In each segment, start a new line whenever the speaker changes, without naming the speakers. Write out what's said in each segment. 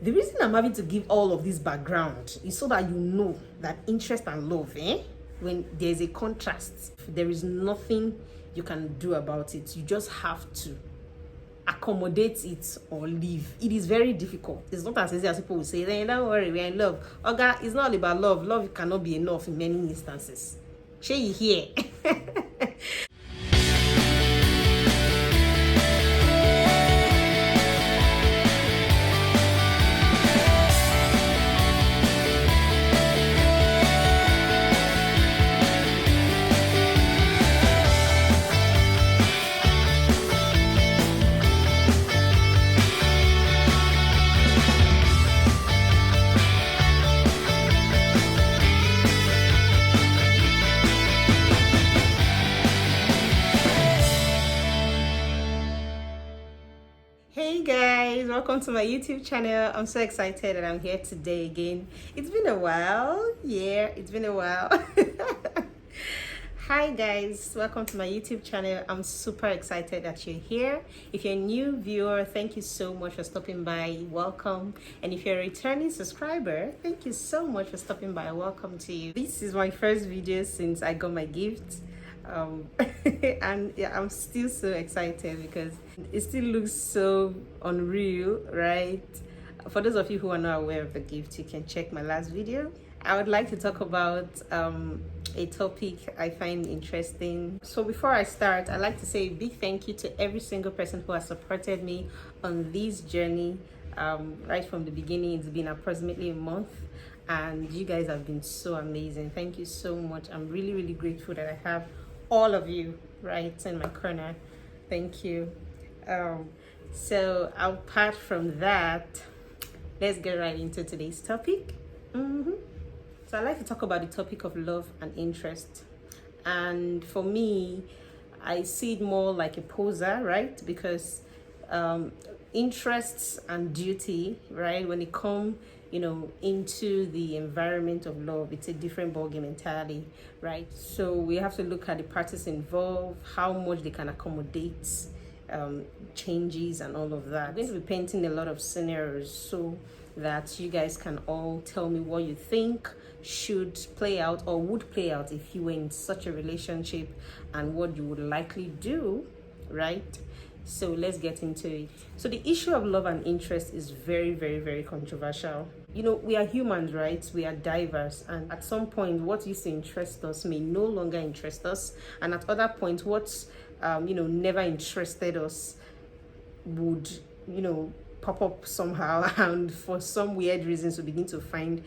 The reason I'm having to give all of this background is so that you know that interest and love, when there's a contrast, there is nothing you can do about it. You just have to accommodate it or leave. It is very difficult. It's not as easy as people will say, hey, don't worry, we're in love. Oga, it's not all about love. Love cannot be enough in many instances. Shey you hear? Hey guys, welcome to my YouTube channel. I'm so excited that I'm here today again. It's been a while. Yeah, it's been a while. Hi guys, welcome to my YouTube channel. I'm super excited that you're here. If you're a new viewer, thank you so much for stopping by. Welcome. And if you're a returning subscriber, thank you so much for stopping by. Welcome to you. This is my first video since I got my gift. And yeah, I'm still so excited because it still looks so unreal, right? For those of you who are not aware of the gift, you can check my last video. I would like to talk about a topic I find interesting. So before I start, I'd like to say a big thank you to every single person who has supported me on this journey. Right from the beginning, it's been approximately a month, and you guys have been so amazing. Thank you so much. I'm really grateful that I have all of you right in my corner. Thank you. So apart from that, let's get right into today's topic. So I'd like to talk about the topic of love and interest. And for me, I see it more like a poser, right? Because interests and duty, right, when it come into the environment of love, it's a different ballgame entirely, right? So we have to look at the parties involved, how much they can accommodate changes and all of that. I'm going to be painting a lot of scenarios so that you guys can all tell me what you think should play out or would play out if you were in such a relationship, and what you would likely do, right? So let's get into it. So the issue of love and interest is very controversial. We are humans, right? We are diverse, and at some point what used to interest us may no longer interest us, and at other points what never interested us would pop up somehow, and for some weird reasons we begin to find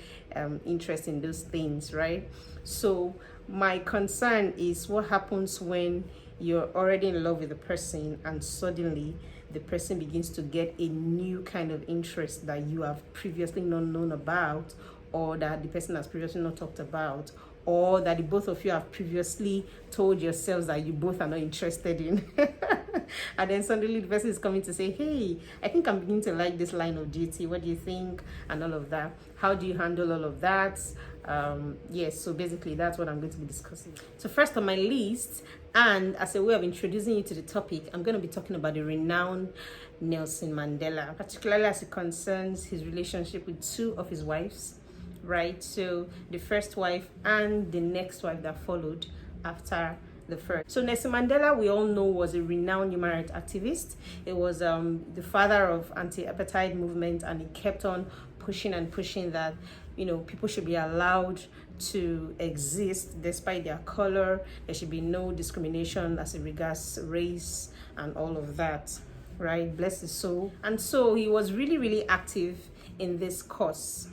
interest in those things, right? So my concern is what happens when you're already in love with the person and suddenly the person begins to get a new kind of interest that you have previously not known about, or that the person has previously not talked about, or that the both of you have previously told yourselves that you both are not interested in. And then suddenly the person is coming to say, hey, I think I'm beginning to like this line of duty. What do you think? And all of that. How do you handle all of that? Yes, so basically that's what I'm going to be discussing. So first on my list, and as a way of introducing you to the topic, I'm going to be talking about the renowned Nelson Mandela, particularly as it concerns his relationship with two of his wives, right? So the first wife and the next wife that followed after the first. So Nelson Mandela, we all know, was a renowned human rights activist. It was the father of anti-apartheid movement, and he kept on pushing that people should be allowed to exist despite their color. There should be no discrimination as it regards race and all of that, right? Bless his soul. And so he was really active in this cause.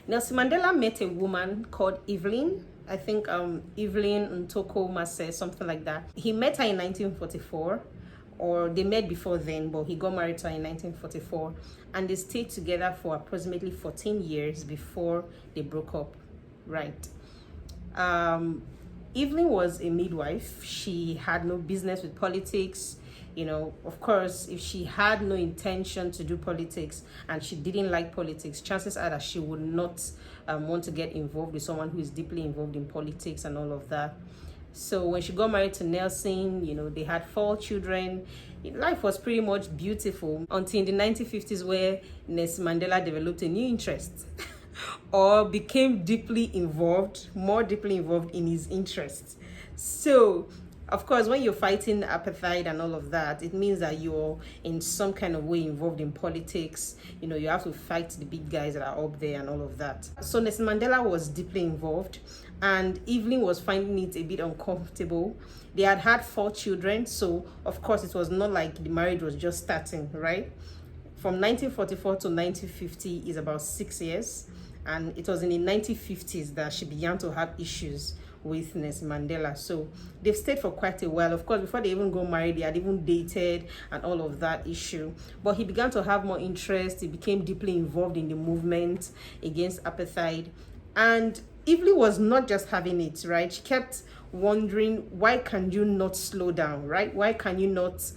Nelson Mandela met a woman called Evelyn. I think Evelyn Ntoko Mase, something like that. He met her in 1944, or they met before then, but he got married to her in 1944, and they stayed together for approximately 14 years before they broke up, right? Evelyn was a midwife. She had no business with politics. Of course, if she had no intention to do politics and she didn't like politics, chances are that she would not want to get involved with someone who is deeply involved in politics and all of that. So when she got married to Nelson, they had 4 children. Life was pretty much beautiful until in the 1950s, where Nelson Mandela developed a new interest or became more deeply involved in his interests. So of course, when you're fighting apartheid and all of that, it means that you're in some kind of way involved in politics. You have to fight the big guys that are up there and all of that. So Nelson Mandela was deeply involved, and Evelyn was finding it a bit uncomfortable. They had 4 children, so of course it was not like the marriage was just starting, right? From 1944 to 1950 is about 6 years, and it was in the 1950s that she began to have issues with Nelson Mandela. So they've stayed for quite a while. Of course, before they even got married, they had even dated and all of that issue. But he began to have more interest. He became deeply involved in the movement against apartheid. And Evelyn was not just having it, right? She kept wondering, why can you not slow down, right? Why can you not,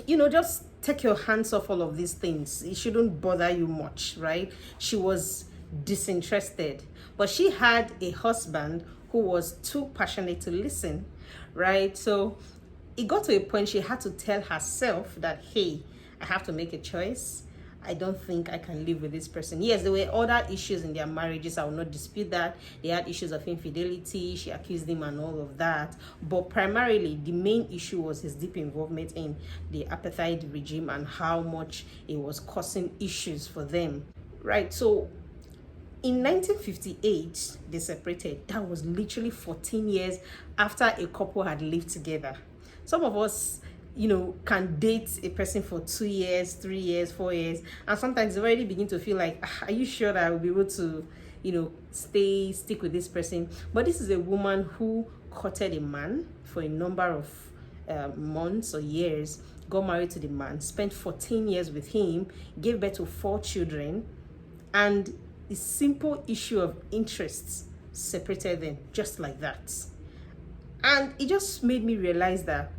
just take your hands off all of these things? It shouldn't bother you much, right? She was disinterested, but she had a husband who was too passionate to listen, right? So it got to a point she had to tell herself that, hey, I have to make a choice. I don't think I can live with this person. Yes, there were other issues in their marriages. I will not dispute that. They had issues of infidelity. She accused him and all of that. But primarily, the main issue was his deep involvement in the apartheid regime and how much it was causing issues for them, right? So in 1958, they separated. That was literally 14 years after a couple had lived together. Some of us, can date a person for 2 years, 3 years, 4 years, and sometimes you already begin to feel like, are you sure that I will be able to, stick with this person? But this is a woman who courted a man for a number of months or years, got married to the man, spent 14 years with him, gave birth to 4 children, and the simple issue of interests separated them just like that. And it just made me realize that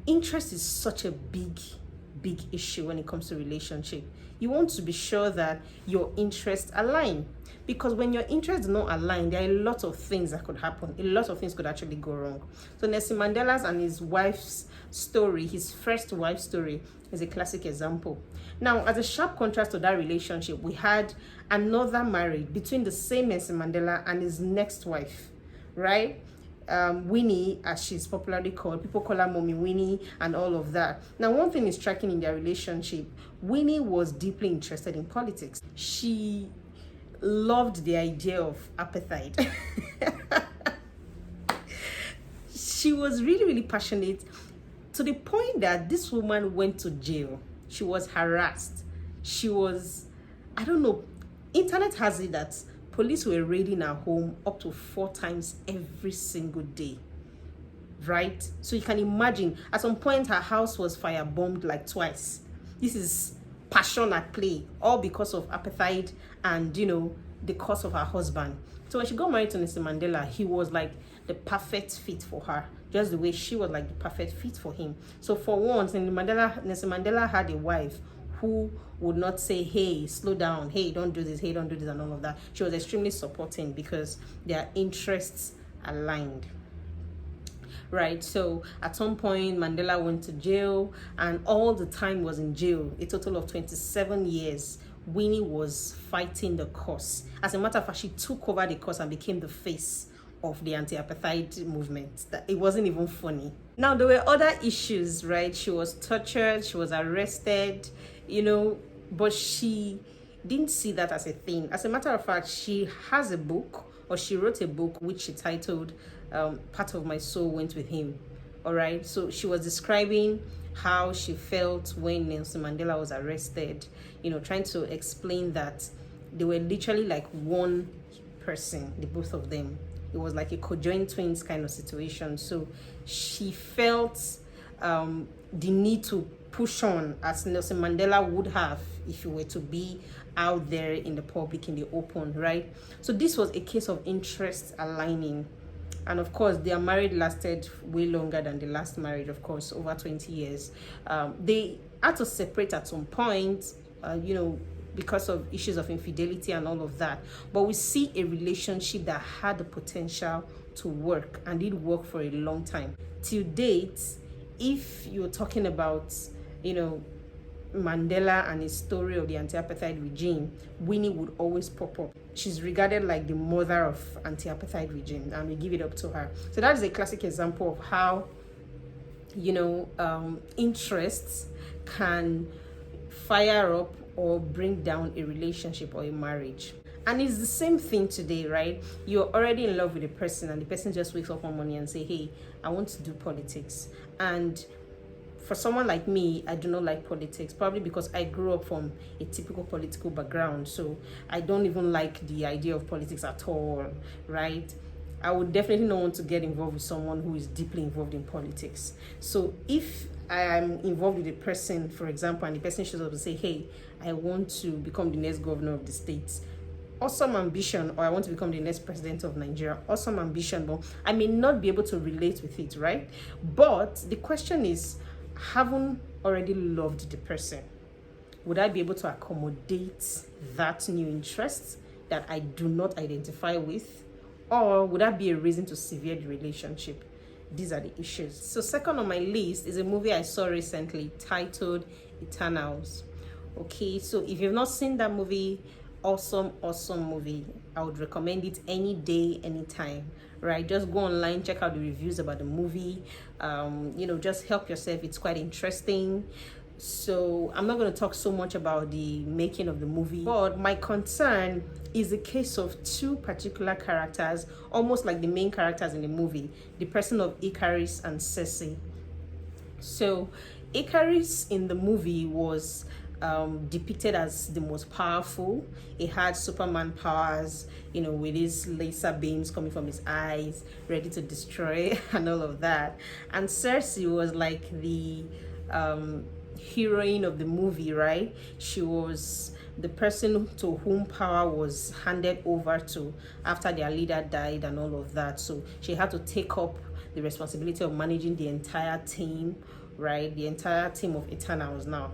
interest is such a big issue when it comes to relationship. You want to be sure that your interests align, because when your interests do not align, there are a lot of things that could happen. A lot of things could actually go wrong. So Nelson Mandela's and his wife's story, his first wife's story, is a classic example. Now, as a sharp contrast to that relationship, we had another marriage between the same Nelson Mandela and his next wife, right? Winnie, as she's popularly called. People call her Mommy Winnie and all of that. Now, one thing is striking in their relationship. Winnie was deeply interested in politics. She loved the idea of apartheid. She was really passionate, to the point that this woman went to jail. She was harassed. She was, I don't know, internet has it that police were raiding her home up to 4 times every single day, right? So you can imagine, at some point her house was firebombed like twice. This is passion at play, all because of apartheid and, the cause of her husband. So when she got married to Nelson Mandela, he was like the perfect fit for her, just the way she was like the perfect fit for him. So for once, Nelson Mandela had a wife who would not say, hey, slow down, hey, don't do this, hey, don't do this, and all of that. She was extremely supporting because their interests aligned, right? So at some point, Mandela went to jail, and all the time was in jail, a total of 27 years. Winnie was fighting the cause. As a matter of fact, she took over the cause and became the face of the anti-apartheid movement. That it wasn't even funny. Now, there were other issues, right? She was tortured, she was arrested, but she didn't see that as a thing. As a matter of fact, she has a book, or she wrote a book which she titled Part of My Soul Went With Him. All right, so she was describing how she felt when Nelson Mandela was arrested, trying to explain that they were literally like one person, the both of them. It was like a conjoined twins kind of situation. So she felt the need to push on, as Nelson Mandela would have if he were to be out there in the public, in the open, right? So this was a case of interest aligning. And of course, their marriage lasted way longer than the last marriage, of course, over 20 years. They had to separate at some point, because of issues of infidelity and all of that. But we see a relationship that had the potential to work and did work for a long time. Till date, if you're talking about, Mandela and his story of the anti-apartheid regime, Winnie would always pop up. She's regarded like the mother of anti-apartheid regime, and we give it up to her. So that is a classic example of how, interests can fire up or bring down a relationship or a marriage. And it's the same thing today, right? You're already in love with a person, and the person just wakes up one morning and say, hey, I want to do politics. And for someone like me, I do not like politics, probably because I grew up from a typical political background. So I don't even like the idea of politics at all, right? I would definitely not want to get involved with someone who is deeply involved in politics. So if I am involved with a person, for example, and the person shows up and say, hey, I want to become the next governor of the state. Awesome ambition. Or I want to become the next president of Nigeria. Awesome ambition, but I may not be able to relate with it, right? But the question is, having already loved the person, would I be able to accommodate that new interest that I do not identify with? Or would that be a reason to sever the relationship? These are the issues. So second on my list is a movie I saw recently titled Eternals. Okay, so if you've not seen that movie, awesome movie. I would recommend it any day, anytime, right? Just go online, check out the reviews about the movie. Just help yourself. It's quite interesting. So I'm not going to talk so much about the making of the movie, but my concern is the case of two particular characters, almost like the main characters in the movie, the person of Ikaris and Cersei. So Ikaris in the movie was depicted as the most powerful. He had Superman powers, with his laser beams coming from his eyes, ready to destroy and all of that. And Cersei was like the heroine of the movie, right? She was the person to whom power was handed over to after their leader died and all of that. So she had to take up the responsibility of managing the entire team, right? The entire team of Eternals now.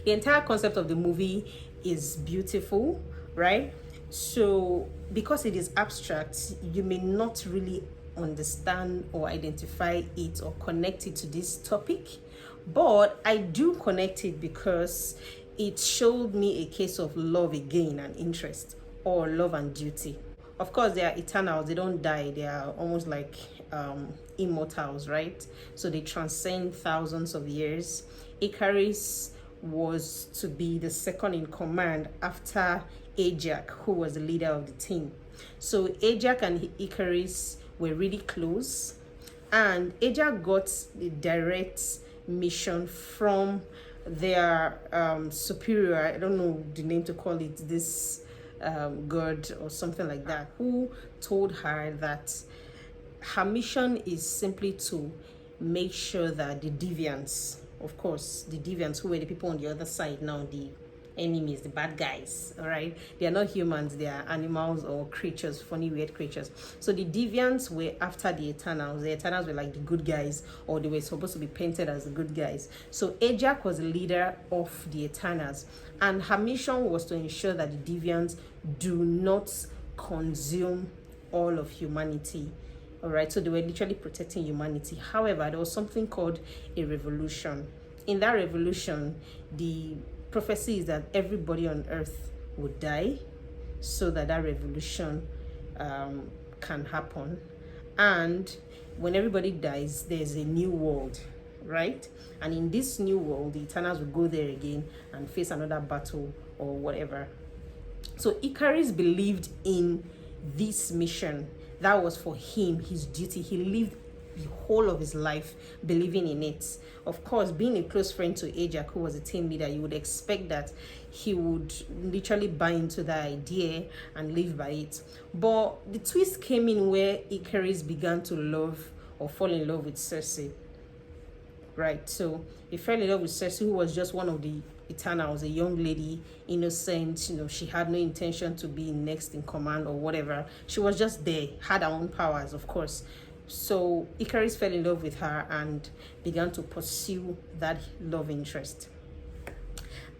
The entire concept of the movie is beautiful, right? So because it is abstract, you may not really understand or identify it or connect it to this topic, but I do connect it because it showed me a case of love again and interest, or love and duty. Of course, they are eternals, they don't die, they are almost like immortals, right? So they transcend thousands of years. Ikaris was to be the second in command after Ajax, who was the leader of the team. So Ajax and Ikaris were really close, and Ajax got the direct mission from their superior, I don't know the name to call it, this god or something like that, who told her that her mission is simply to make sure that the deviants, of course, the deviants, who were the people on the other side now, the enemies, the bad guys, all right, they are not humans, they are animals or creatures, funny weird creatures. So the deviants were after the Eternals. The Eternals were like the good guys, or they were supposed to be painted as the good guys. So Ajax was the leader of the Eternals, and her mission was to ensure that the deviants do not consume all of humanity. All right, so they were literally protecting humanity. However, there was something called a revolution. In that revolution, the prophecy is that everybody on earth would die so that revolution can happen. And when everybody dies, there's a new world, right? And in this new world, the Eternals will go there again and face another battle or whatever. So Ikaris believed in this mission. That was for him, his duty. He lived the whole of his life believing in it. Of course, being a close friend to Ajax, who was a team leader, you would expect that he would literally buy into the idea and live by it. But the twist came in where Ikaris began to love or fall in love with Cersei. Right, so he fell in love with Cersei, who was just one of the Eternals, a young lady, innocent, she had no intention to be next in command or whatever. She was just there, had her own powers, of course. So Ikaris fell in love with her and began to pursue that love interest.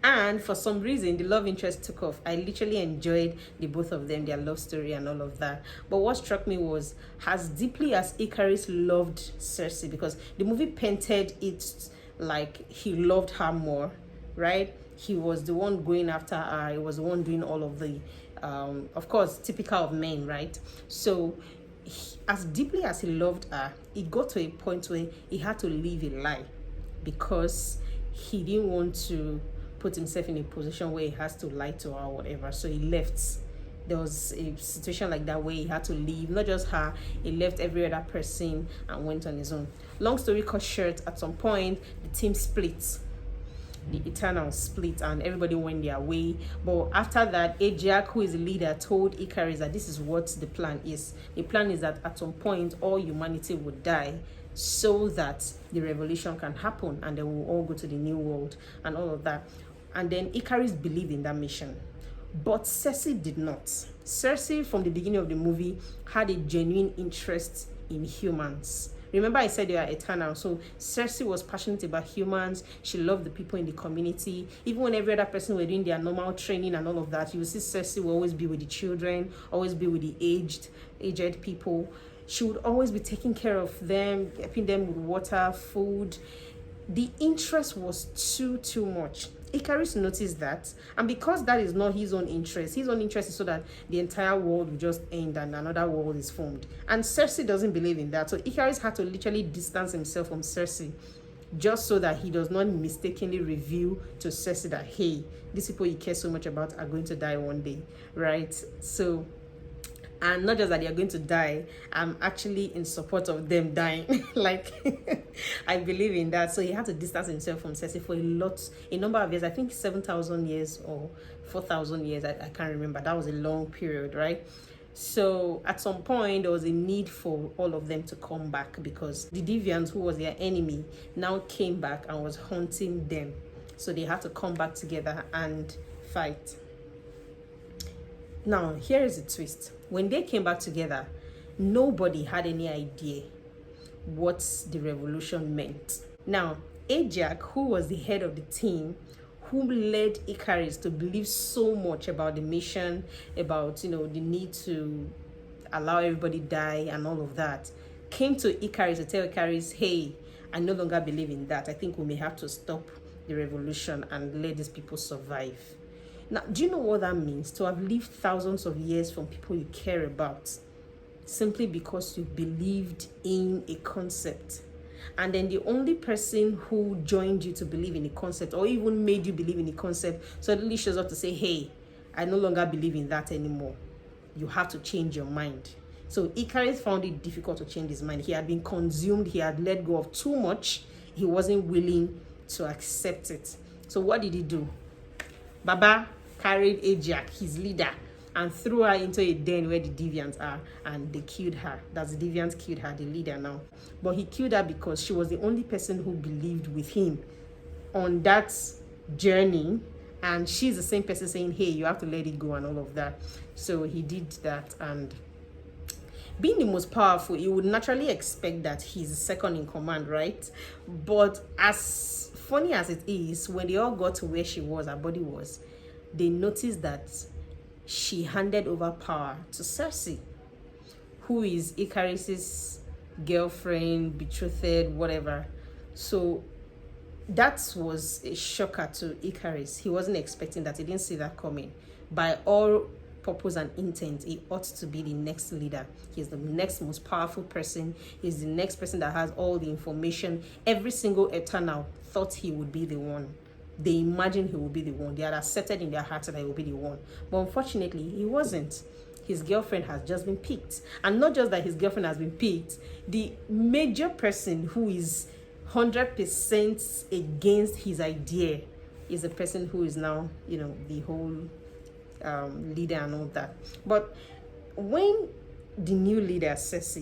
And for some reason, the love interest took off. I literally enjoyed the both of them, their love story and all of that. But what struck me was, as deeply as Icarus loved Circe, because the movie painted it like he loved her more, right? He was the one going after her. He was the one doing all of the, of course, typical of men, right? So as deeply as he loved her, it got to a point where he had to live a lie, because he didn't want to put himself in a position where he has to lie to her or whatever. So he left. There was a situation like that where he had to leave, not just her, he left every other person and went on his own. Long story cut short, at some point the team split. The Eternals split and everybody went their way. But after that, Ajax, who is the leader, told Icarus that this is what the plan is. The plan is that at some point all humanity would die, so that the revolution can happen and then we'll all go to the new world and all of that. And then Icarus believed in that mission, but Circe did not. Circe, from the beginning of the movie, had a genuine interest in humans. Remember, I said they are eternal. So Circe was passionate about humans. She loved the people in the community. Even when every other person were doing their normal training and all of that, you will see Circe will always be with the children, always be with the aged people. She would always be taking care of them, helping them with water, food. The interest was too much. Icarus noticed that, and because that is not his own interest is so that the entire world will just end and another world is formed. And Circe doesn't believe in that. So Icarus had to literally distance himself from Circe, just so that he does not mistakenly reveal to Circe that, hey, these people you care so much about are going to die one day, right? So, and not just that they are going to die, I'm actually in support of them dying. Like, I believe in that. So he had to distance himself from Circe for a number of years. I think 7,000 years or 4,000 years. I can't remember. That was a long period, right? So at some point, there was a need for all of them to come back, because the Deviants, who was their enemy, now came back and was hunting them. So they had to come back together and fight. Now, here is the twist. When they came back together, nobody had any idea what the revolution meant. Now, Ajax, who was the head of the team, who led Icarus to believe so much about the mission, about, the need to allow everybody die and all of that, came to Icarus to tell Icarus, hey, I no longer believe in that. I think we may have to stop the revolution and let these people survive. Now, do you know what that means? To have lived thousands of years from people you care about, simply because you believed in a concept. And then the only person who joined you to believe in a concept, or even made you believe in a concept, suddenly shows up to say, hey, I no longer believe in that anymore. You have to change your mind. So Icarus found it difficult to change his mind. He had been consumed. He had let go of too much. He wasn't willing to accept it. So what did he do? Baba carried Ajax, his leader, and threw her into a den where the Deviants are, and they killed her. That's the Deviants killed her, the leader now. But he killed her because she was the only person who believed with him on that journey, and she's the same person saying, hey, you have to let it go and all of that. So he did that, and being the most powerful, you would naturally expect that he's second in command, right? But as funny as it is, when they all got to where she was, her body was, they noticed that she handed over power to Circe, who is Icarus's girlfriend, betrothed, whatever. So that was a shocker to Icarus. He wasn't expecting that. He didn't see that coming. By all purpose and intent, he ought to be the next leader. He's the next most powerful person. He's the next person that has all the information. Every single Eternal thought he would be the one. They imagined he would be the one. They had accepted in their hearts that he would be the one. But unfortunately, he wasn't. His girlfriend has just been picked. And not just that his girlfriend has been picked, the major person who is 100% against his idea is the person who is now, the whole leader and all that. But when the new leader, Circe,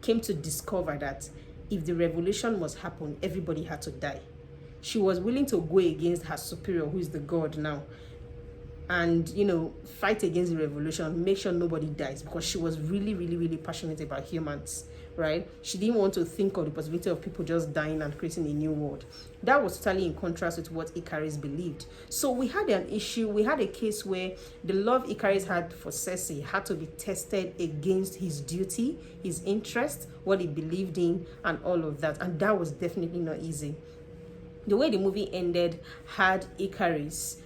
came to discover that if the revolution must happen, everybody had to die, she was willing to go against her superior, who is the god now. and fight against the revolution, make sure nobody dies, because she was really really really passionate about humans, right? She didn't want to think of the possibility of people just dying and creating a new world. That was totally in contrast with what Icarus believed. So we had a case where the love Icarus had for Cersei had to be tested against his duty, his interest, what he believed in, and all of that, and that was definitely not easy. The way the movie ended had Icarus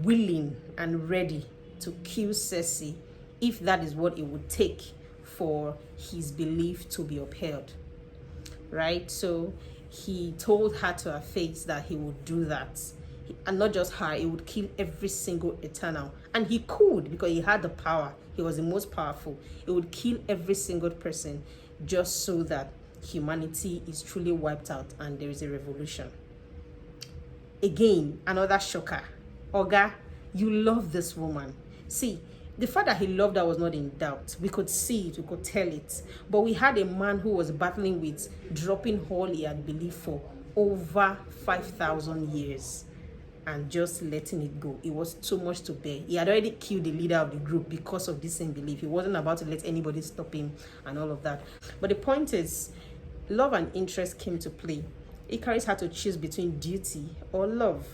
willing and ready to kill Cersei if that is what it would take for his belief to be upheld, right? So he told her to her face that he would do that, and not just her, he would kill every single Eternal, and he could, because he had the power. He was the most powerful. He would kill every single person just so that humanity is truly wiped out and there is a revolution. Again, another shocker. Oga, you love this woman. See, the fact that he loved her was not in doubt. We could see it, we could tell it. But we had a man who was battling with dropping all he had believed for over 5,000 years and just letting it go. It was too much to bear. He had already killed the leader of the group because of this same belief. He wasn't about to let anybody stop him and all of that. But the point is, love and interest came to play. Icarus had to choose between duty or love.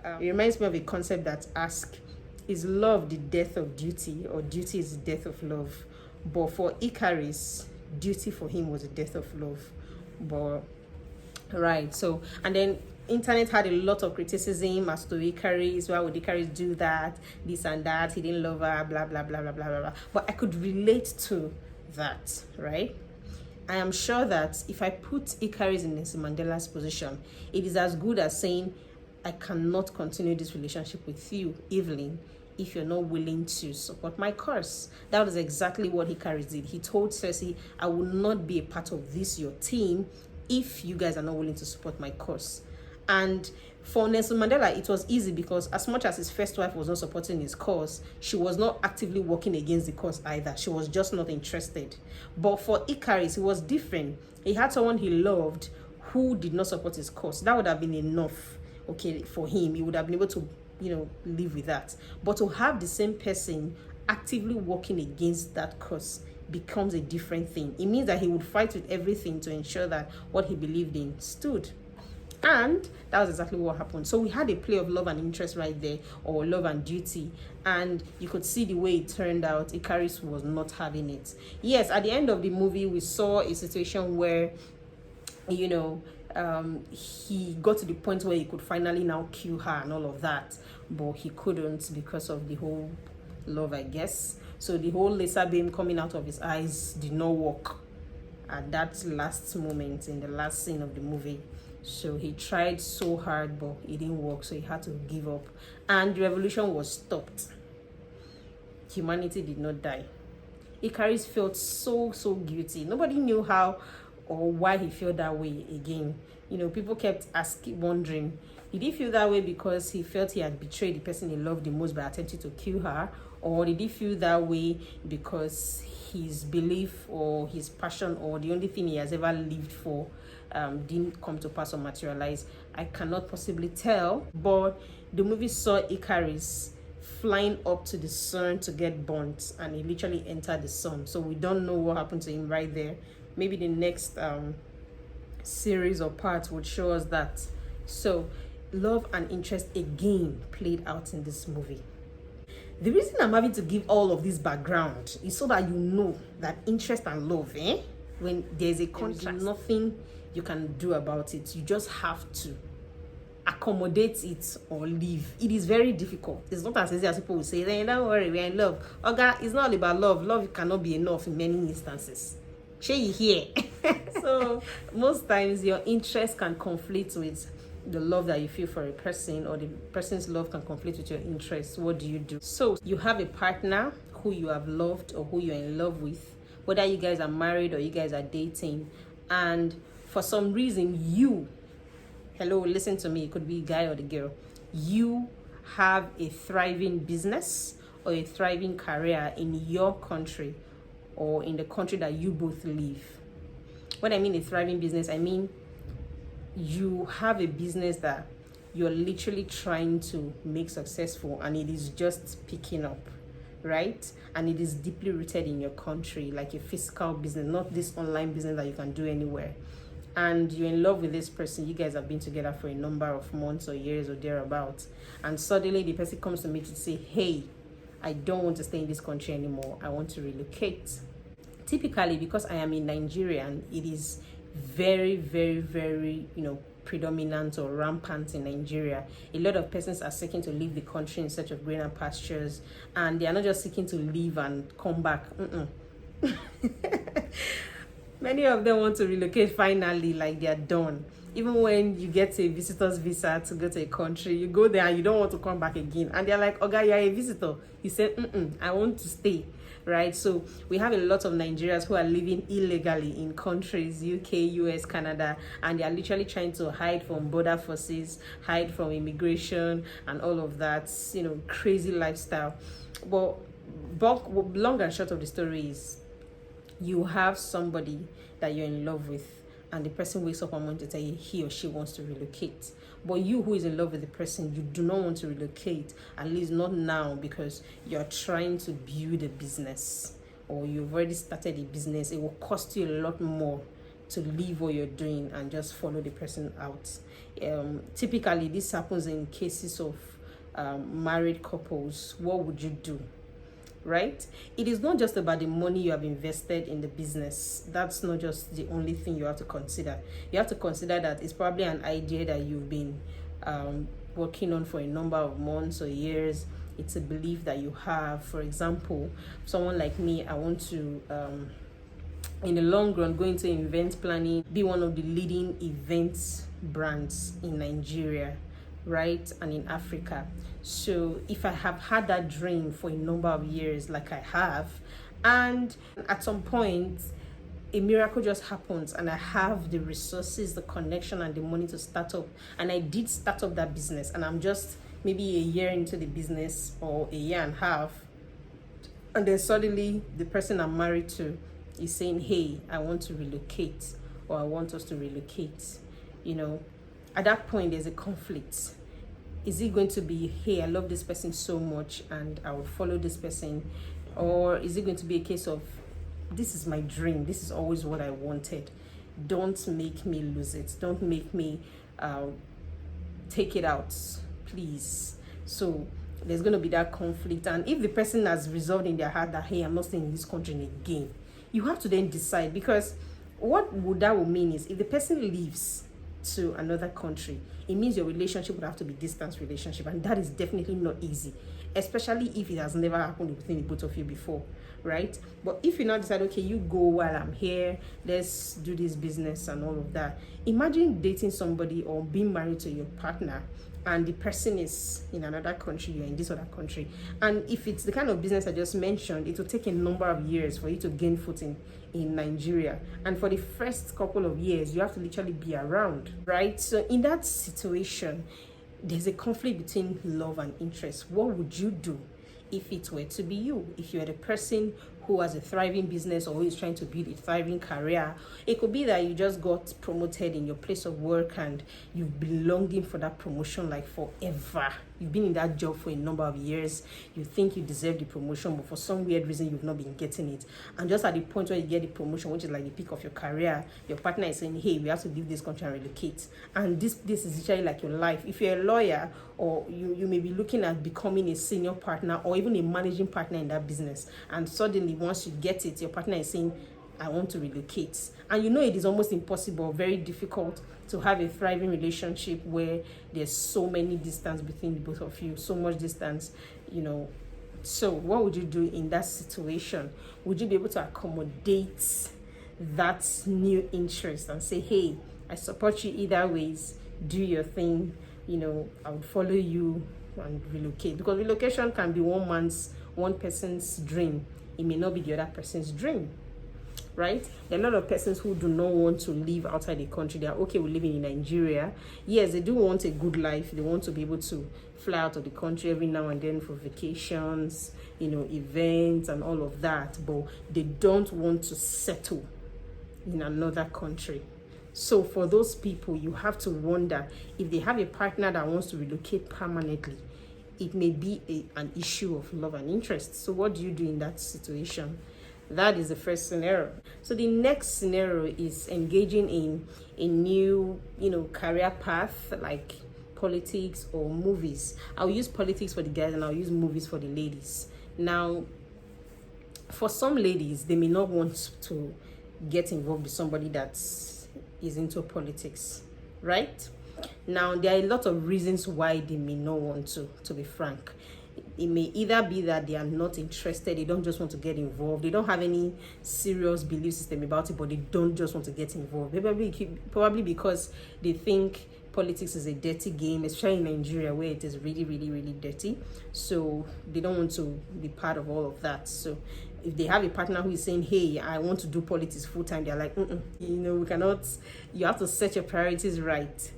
It reminds me of a concept that asks, is love the death of duty, or duty is the death of love? But for Icarus, duty for him was the death of love. But right, so, and then internet had a lot of criticism as to Icarus. Why would Icarus do that, this and that? He didn't love her, blah blah blah blah blah blah blah. But I could relate to that, right? I am sure that if I put Icarus in Nelson Mandela's position, it is as good as saying, I cannot continue this relationship with you, Evelyn, if you're not willing to support my cause. That was exactly what Icarus did. He told Cersei, I will not be a part of this, your team, if you guys are not willing to support my cause. And for Nelson Mandela, it was easy, because as much as his first wife was not supporting his cause, she was not actively working against the cause either. She was just not interested. But for Icarus, it was different. He had someone he loved who did not support his cause. That would have been enough, okay, for him. He would have been able to, live with that. But to have the same person actively working against that cause becomes a different thing. It means that he would fight with everything to ensure that what he believed in stood. And that was exactly what happened. So we had a play of love and interest right there, or love and duty. And you could see the way it turned out. Icarus was not having it. Yes, at the end of the movie, we saw a situation where, he got to the point where he could finally now kill her and all of that. But he couldn't because of the whole love, I guess. So the whole laser beam coming out of his eyes did not work at that last moment in the last scene of the movie. So he tried so hard, but it didn't work, so he had to give up. And the revolution was stopped. Humanity did not die. Icarus felt so guilty. Nobody knew how or why he felt that way again. People kept wondering, did he feel that way because he felt he had betrayed the person he loved the most by attempting to kill her? Or did he feel that way because his belief or his passion or the only thing he has ever lived for didn't come to pass or materialize? I cannot possibly tell, but the movie saw Icarus flying up to the sun to get burnt, and he literally entered the sun. So we don't know what happened to him right there. Maybe the next series or parts would show us that. So love and interest again played out in this movie. The reason I'm having to give all of this background is so that you know that interest and love, when there's a contrast, there's nothing you can do about it. You just have to accommodate it or leave. It is very difficult. It's not as easy as people will say, hey, don't worry, we're in love. Okay, it's not all about love. Love cannot be enough in many instances. Share you here. So most times your interest can conflict with the love that you feel for a person, or the person's love can conflict with your interest. What do you do? So you have a partner who you have loved or who you're in love with, whether you guys are married or you guys are dating, and for some reason listen to me, it could be a guy or the girl, you have a thriving business or a thriving career in your country or in the country that you both live. When I mean a thriving business, I mean you have a business that you're literally trying to make successful, and it is just picking up, right? And it is deeply rooted in your country, like a physical business, not this online business that you can do anywhere. And you're in love with this person, you guys have been together for a number of months or years or thereabouts, and suddenly the person comes to meet you to say, hey, I don't want to stay in this country anymore, I want to relocate. Typically, because I am in Nigeria, and it is very, very, very, predominant or rampant in Nigeria, a lot of persons are seeking to leave the country in search of greener pastures, and they are not just seeking to leave and come back. Many of them want to relocate finally, like they are done. Even when you get a visitor's visa to go to a country, you go there and you don't want to come back again, and they're like, okay, you're a visitor, you say, I want to stay, right? So we have a lot of Nigerians who are living illegally in countries, UK, US, Canada, and they are literally trying to hide from border forces, hide from immigration and all of that, crazy lifestyle. But long and short of the story is, you have somebody that you're in love with, and the person wakes up one morning to tell you he or she wants to relocate. But you, who is in love with the person, you do not want to relocate, at least not now, because you're trying to build a business, or you've already started a business. It will cost you a lot more to leave what you're doing and just follow the person out. Typically, this happens in cases of married couples. What would you do? Right? It is not just about the money you have invested in the business. That's not just the only thing you have to consider. You have to consider that it's probably an idea that you've been working on for a number of months or years. It's a belief that you have. For example, someone like me, I want to in the long run go into event planning, be one of the leading events brands in Nigeria, right, and in Africa. So if I have had that dream for a number of years, like I have, and at some point a miracle just happens and I have the resources, the connection, and the money to start up, and I did start up that business, and I'm just maybe a year into the business or a year and a half, and then suddenly the person I'm married to is saying, hey, I want to relocate, or I want us to relocate, at that point there's a conflict. Is it going to be, hey, I love this person so much and I will follow this person? Or is it going to be a case of, this is my dream, this is always what I wanted, don't make me lose it, don't make me take it out, please? So there's going to be that conflict. And if the person has resolved in their heart that, hey, I'm not staying in this country again, you have to then decide, because what that will mean is, if the person leaves to another country, it means your relationship would have to be distance relationship, and that is definitely not easy, especially if it has never happened between the both of you before, right? But if you now decide, okay, you go while I'm here, let's do this business and all of that. Imagine dating somebody or being married to your partner, and the person is in another country, you're in this other country, and if it's the kind of business I just mentioned, it will take a number of years for you to gain footing in Nigeria, and for the first couple of years you have to literally be around, right? So in that situation, there's a conflict between love and interest. What would you do if it were to be you? If you're the person who has a thriving business or who is trying to build a thriving career, it could be that you just got promoted in your place of work and you've been longing for that promotion like forever. You've been in that job for a number of years. You think you deserve the promotion, but for some weird reason you've not been getting it. And just at the point where you get the promotion, which is like the peak of your career, your partner is saying, hey, we have to leave this country and relocate. And this is literally like your life. If you're a lawyer, or you may be looking at becoming a senior partner or even a managing partner in that business, and suddenly once you get it, your partner is saying, I want to relocate. And it is almost impossible, very difficult to have a thriving relationship where there's so many distance between the both of you, so much distance, So what would you do in that situation? Would you be able to accommodate that new interest and say, hey, I support you either ways, do your thing, I would follow you and relocate? Because relocation can be one person's dream. It may not be the other person's dream, right? There are a lot of persons who do not want to live outside the country. They are okay with living in Nigeria. Yes, they do want a good life. They want to be able to fly out of the country every now and then for vacations, events and all of that. But they don't want to settle in another country. So for those people, you have to wonder if they have a partner that wants to relocate permanently, it may be an issue of love and interest. So what do you do in that situation? That is the first scenario. So the next scenario is engaging in a new, career path like politics or movies. I'll use politics for the guys and I'll use movies for the ladies. Now, for some ladies, they may not want to get involved with somebody that is into politics, right? Now, there are a lot of reasons why they may not want to be frank. It may either be that they are not interested, they don't just want to get involved, they don't have any serious belief system about it, but they don't just want to get involved. Probably because they think politics is a dirty game, especially in Nigeria where it is really, really, really dirty. So they don't want to be part of all of that. So if they have a partner who is saying, hey, I want to do politics full time, they're like, we cannot, you have to set your priorities right.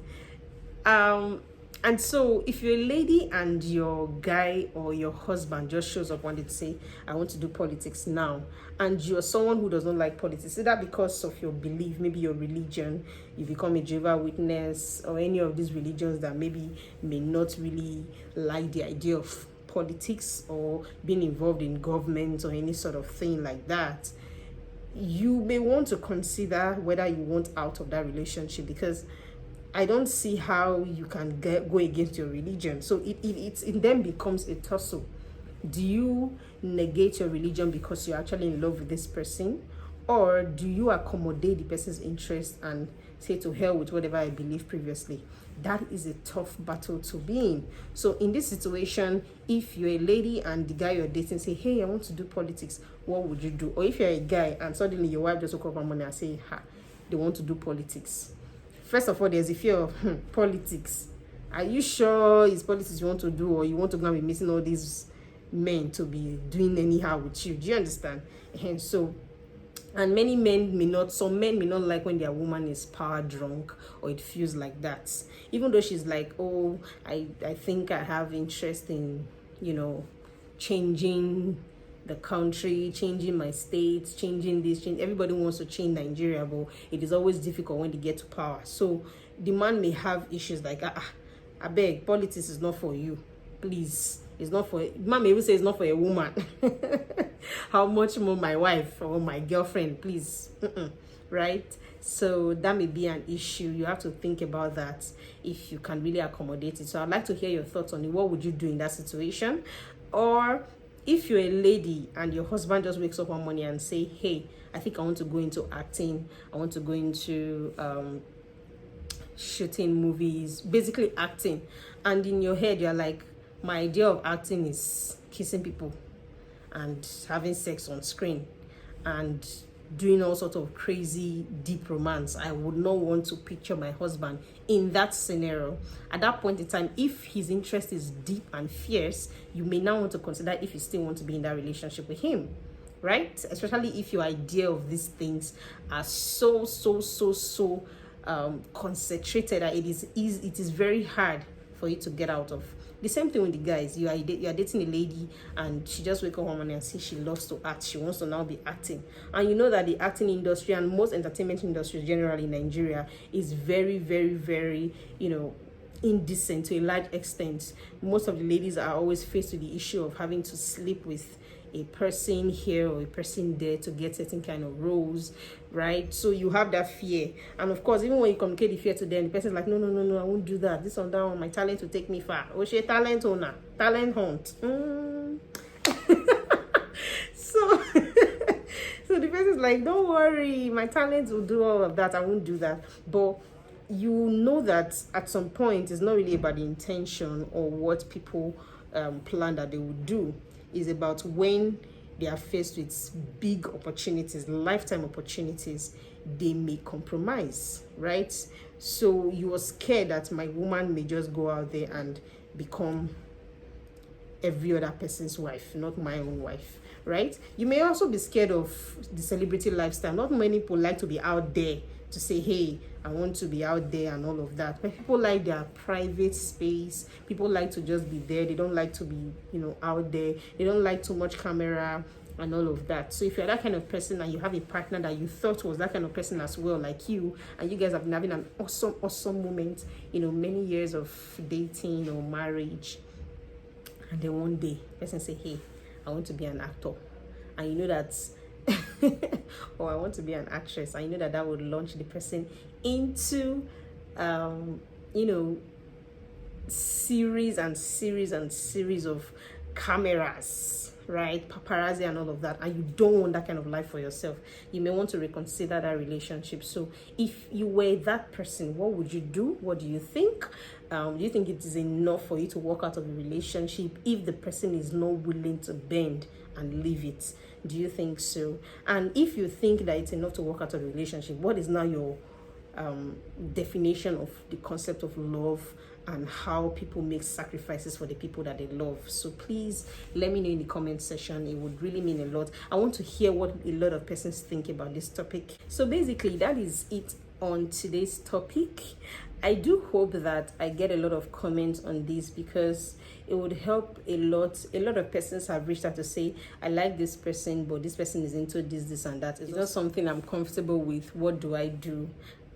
And so if you're a lady and your guy or your husband just shows up one day to say, I want to do politics now, and you're someone who does not like politics, is that because of your belief, maybe your religion, you become a Jehovah's Witness or any of these religions that maybe may not really like the idea of politics or being involved in government or any sort of thing like that, you may want to consider whether you want out of that relationship, because I don't see how you can go against your religion. So it then becomes a tussle. Do you negate your religion because you're actually in love with this person? Or do you accommodate the person's interest and say to hell with whatever I believed previously? That is a tough battle to be in. So in this situation, if you're a lady and the guy you're dating say, hey, I want to do politics, what would you do? Or if you're a guy and suddenly your wife just woke up one morning and say, they want to do politics. First of all, there's a fear of politics. Are you sure it's politics you want to do, or you want to go and be missing all these men to be doing anyhow with you? Do you understand? And so, and many men may not, some men may not like when their woman is power drunk or it feels like that. Even though she's like, oh, I think I have interest in, changing the country, changing my states, changing this, everybody wants to change Nigeria, but it is always difficult when they get to power. So the man may have issues like, I beg, politics is not for you, please. It's not for, man may even say it's not for a woman. How much more my wife or my girlfriend, please. Right? So that may be an issue. You have to think about that if you can really accommodate it. So I'd like to hear your thoughts on it. What would you do in that situation? Or if you're a lady and your husband just wakes up one morning and say, hey, I think I want to go into acting, I want to go into shooting movies, basically acting, and in your head you're like, my idea of acting is kissing people and having sex on screen and doing all sorts of crazy deep romance. I would not want to picture my husband in that scenario. At that point in time, if his interest is deep and fierce, you may now want to consider if you still want to be in that relationship with him, right? Especially if your idea of these things are so concentrated that it is very hard for you to get out of. The same thing with the guys. You are dating a lady and she just wake up one morning and say she loves to act. She wants to now be acting. And you know that the acting industry and most entertainment industries generally in Nigeria is very, very, very, indecent to a large extent. Most of the ladies are always faced with the issue of having to sleep with a person here or a person there to get certain kind of roles, right? So you have that fear, and of course, even when you communicate the fear to them, the person's like, no, I won't do that. This one, that one, my talent will take me far. Oh, she a talent owner, talent hunt. So, so the person's like, don't worry, my talent will do all of that. I won't do that, but you know that at some point it's not really about the intention or what people plan that they would do. Is about when they are faced with big opportunities, lifetime opportunities, they may compromise, right? So you are scared that my woman may just go out there and become every other person's wife, not my own wife, right? You may also be scared of the celebrity lifestyle. Not many people like to be out there to say, hey, I want to be out there and all of that. But people like their private space. People like to just be there. They don't like to be, out there. They don't like too much camera and all of that. So if you're that kind of person and you have a partner that you thought was that kind of person as well, like you, and you guys have been having an awesome moment, many years of dating or marriage, and then one day person say, hey, I want to be an actor, and you know that or I want to be an actress, and you know that would launch the person into series of cameras, right? Paparazzi and all of that, and you don't want that kind of life for yourself. You may want to reconsider that relationship. So if you were that person, what would you do? What do you think? Do you think it is enough for you to walk out of a relationship if the person is not willing to bend and leave it? Do you think so? And if you think that it's enough to walk out of a relationship, what is now your definition of the concept of love and how people make sacrifices for the people that they love? So please let me know in the comment section. It would really mean a lot. I want to hear what a lot of persons think about this topic. So basically that is it on today's topic. I do hope that I get a lot of comments on this, because it would help a lot. A lot of persons have reached out to say, I like this person, but this person is into this and that. It's not something I'm comfortable with. What do I do?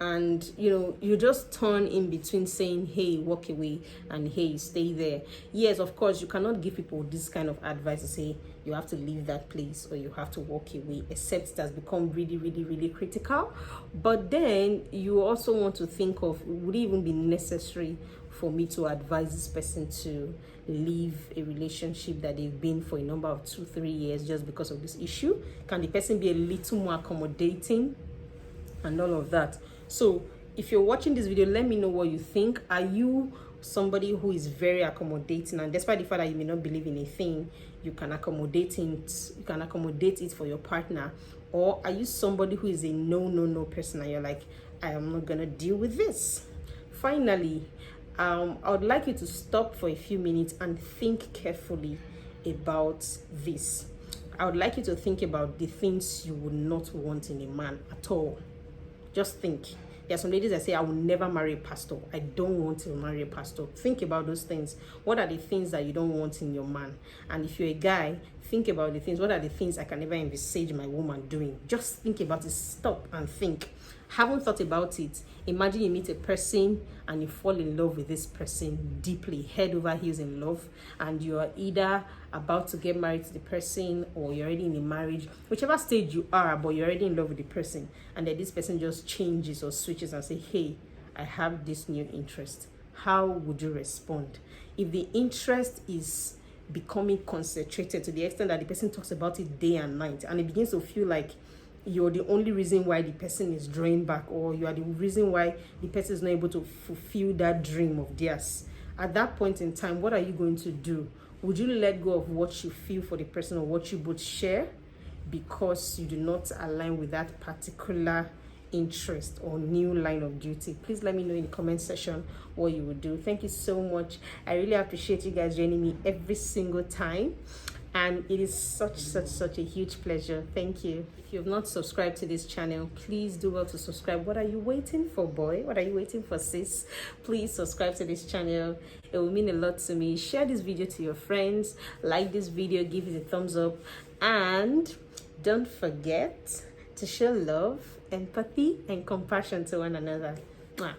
And you just turn in between saying, hey, walk away, and hey, stay there. Yes, of course, you cannot give people this kind of advice to say you have to leave that place or you have to walk away, except it has become really critical. But then you also want to think of, would it even be necessary for me to advise this person to leave a relationship that they've been for a number of 2-3 years just because of this issue? Can the person be a little more accommodating and all of that? So if you're watching this video, let me know what you think. Are you somebody who is very accommodating, and despite the fact that you may not believe in a thing, you can accommodate it for your partner? Or are you somebody who is a no person and you're like, I am not gonna deal with this? Finally, I would like you to stop for a few minutes and think carefully about this. I would like you to think about the things you would not want in a man at all. Just think. There are some ladies that say, I will never marry a pastor. I don't want to marry a pastor. Think about those things. What are the things that you don't want in your man? And if you're a guy, think about the things. What are the things I can never envisage my woman doing? Just think about it. Stop and think. Haven't thought about it. Imagine you meet a person and you fall in love with this person deeply, head over heels in love, and you are either about to get married to the person or you're already in a marriage, whichever stage you are, but you're already in love with the person, and then this person just changes or switches and say, hey, I have this new interest. How would you respond? If the interest is becoming concentrated to the extent that the person talks about it day and night, and it begins to feel like you're the only reason why the person is drawing back, or you are the reason why the person is not able to fulfill that dream of theirs, at that point in time, what are you going to do? Would you let go of what you feel for the person or what you both share because you do not align with that particular interest or new line of duty? Please let me know in the comment section what you would do. Thank you so much. I really appreciate you guys joining me every single time, and it is such a huge pleasure. Thank you. If you have not subscribed to this channel, please do well to subscribe. What are you waiting for, boy? What are you waiting for, sis? Please subscribe to this channel. It will mean a lot to me. Share this video to your friends, like this video, give it a thumbs up, and don't forget to show love, empathy, and compassion to one another. Mwah.